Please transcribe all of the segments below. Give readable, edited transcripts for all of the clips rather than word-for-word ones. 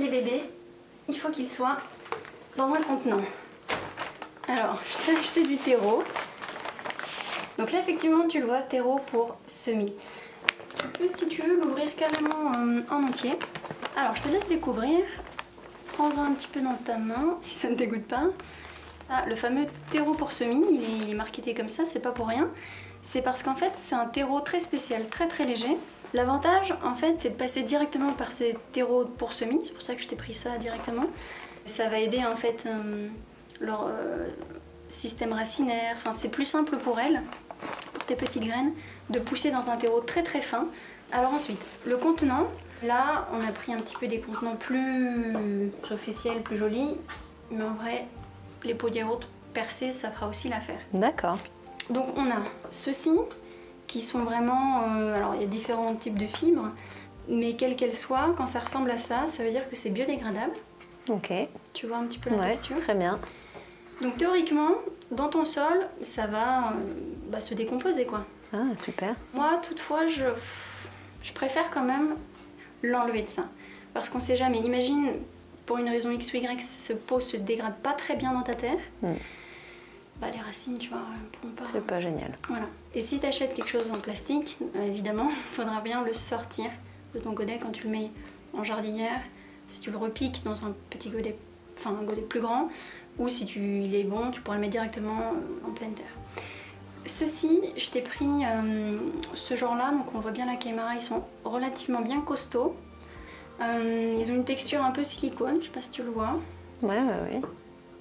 les bébés, il faut qu'ils soient dans un contenant. Alors, je t'ai acheté du terreau. Donc là, effectivement, tu le vois, terreau pour semis. Tu peux, si tu veux, l'ouvrir carrément en entier. Alors, je te laisse découvrir. Prends-en un petit peu dans ta main, si ça ne dégoûte pas. Ah, le fameux terreau pour semis, il est marketé comme ça, c'est pas pour rien. C'est parce qu'en fait, c'est un terreau très spécial, très très léger. L'avantage, en fait, c'est de passer directement par ces terreaux pour semis. C'est pour ça que je t'ai pris ça directement. Ça va aider, en fait, leur système racinaire. Enfin, c'est plus simple pour elles, pour tes petites graines, de pousser dans un terreau très très fin. Alors ensuite, le contenant. Là, on a pris un petit peu des contenants plus officiels, plus jolis. Mais en vrai, les pots de yaourt percés, ça fera aussi l'affaire. D'accord. Donc on a ceux-ci qui sont vraiment... alors il y a différents types de fibres. Mais quelles qu'elles soient, quand ça ressemble à ça, ça veut dire que c'est biodégradable. Ok. Tu vois un petit peu la texture. Très bien. Donc théoriquement, dans ton sol, ça va se décomposer quoi. Ah, super. Moi, toutefois, je préfère quand même l'enlever de ça. Parce qu'on sait jamais. Imagine, pour une raison X ou Y, ce pot se dégrade pas très bien dans ta terre. Bah, les racines, tu vois, pourront pas... C'est pas génial. Voilà. Et si tu achètes quelque chose en plastique, évidemment, il faudra bien le sortir de ton godet quand tu le mets en jardinière. Si tu le repiques dans un petit godet, enfin un godet plus grand, ou si il est bon, tu pourras le mettre directement en pleine terre. Ceux-ci, je t'ai pris ce genre-là, donc on voit bien la Caimara, ils sont relativement bien costauds. Ils ont une texture un peu silicone, je sais pas si tu le vois. Ouais.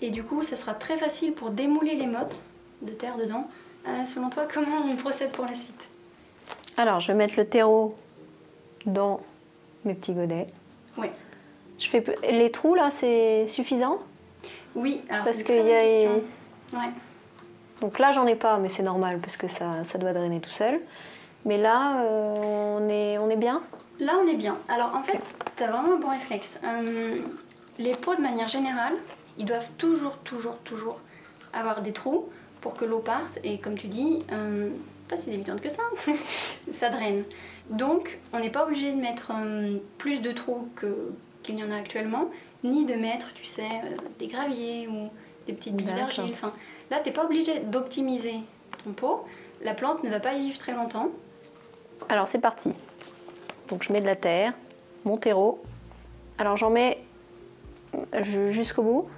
Et du coup, ça sera très facile pour démouler les mottes de terre dedans. Selon toi, comment on procède pour la suite? Alors, je vais mettre le terreau dans mes petits godets. Oui. Je fais les trous là, c'est suffisant? Oui, alors parce c'est qu'il une y a... question. Ouais. Donc là, j'en ai pas, mais c'est normal parce que ça doit drainer tout seul. Mais là, on est bien? Là, on est bien. Alors en fait, tu as vraiment un bon réflexe. Les pots, de manière générale, ils doivent toujours avoir des trous pour que l'eau parte. Et comme tu dis, pas si évident que ça, ça draine. Donc, on n'est pas obligé de mettre plus de trous qu'il y en a actuellement, ni de mettre, tu sais, des graviers ou des petites billes d'argile. Enfin, là, tu n'es pas obligé d'optimiser ton pot. La plante ne va pas y vivre très longtemps. Alors, c'est parti. Donc, je mets de la terre, mon terreau. Alors, j'en mets jusqu'au bout,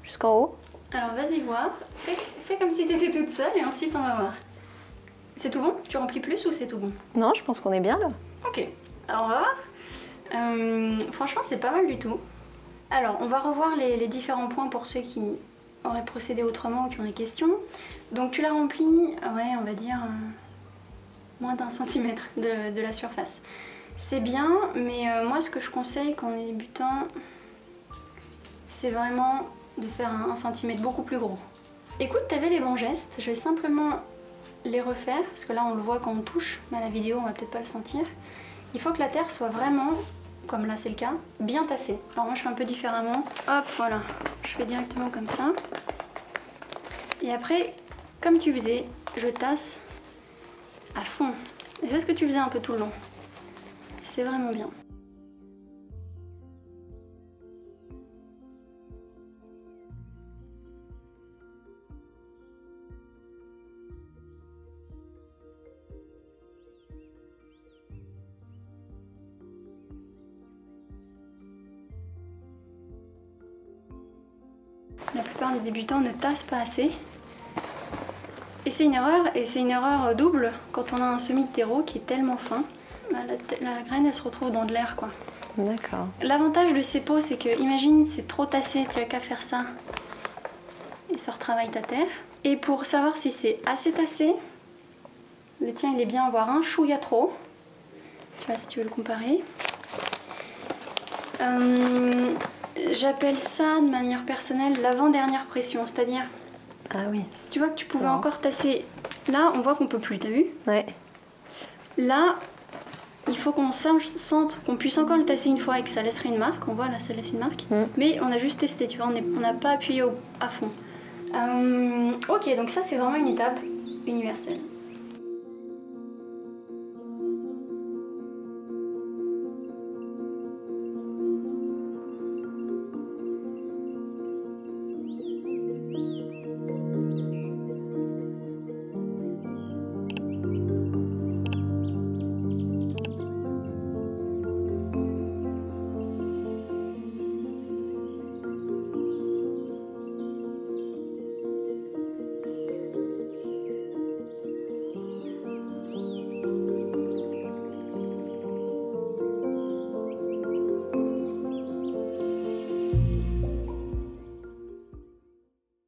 jusqu'en haut. Alors, vas-y voir. Fais comme si tu étais toute seule et ensuite, on va voir. C'est tout bon? Tu remplis plus ou c'est tout bon? Non, je pense qu'on est bien là. Ok, alors on va voir. Franchement, c'est pas mal du tout. Alors, on va revoir les différents points pour ceux qui auraient procédé autrement ou qui ont des questions. Donc, tu l'as rempli, ouais, on va dire moins d'1 centimètre de la surface. C'est bien, mais moi, ce que je conseille quand on est débutant, c'est vraiment de faire un centimètre beaucoup plus gros. Écoute, t'avais les bons gestes, je vais simplement les refaire, parce que là on le voit quand on touche, mais à la vidéo on va peut-être pas le sentir. Il faut que la terre soit vraiment, comme là c'est le cas, bien tassée. Alors moi je fais un peu différemment. Hop, voilà, je fais directement comme ça. Et après, comme tu faisais, je tasse à fond. Et c'est ce que tu faisais un peu tout le long. C'est vraiment bien. La plupart des débutants ne tassent pas assez. Et c'est une erreur double quand on a un semis de terreau qui est tellement fin. La graine elle se retrouve dans de l'air quoi. D'accord. L'avantage de ces pots c'est que, imagine c'est trop tassé, tu as qu'à faire ça. Et ça retravaille ta terre. Et pour savoir si c'est assez tassé, le tien il est bien, voire un chouïa trop. Tu vois si tu veux le comparer. J'appelle ça de manière personnelle l'avant-dernière pression, c'est-à-dire ah oui. Si tu vois que tu pouvais encore tasser, là on voit qu'on peut plus, t'as vu? Ouais. Là, il faut qu'on sente qu'on puisse encore le tasser une fois et que ça laisserait une marque, on voit là ça laisse une marque, mais on a juste testé, tu vois, on n'a pas appuyé à fond. Ok, donc ça c'est vraiment une étape universelle.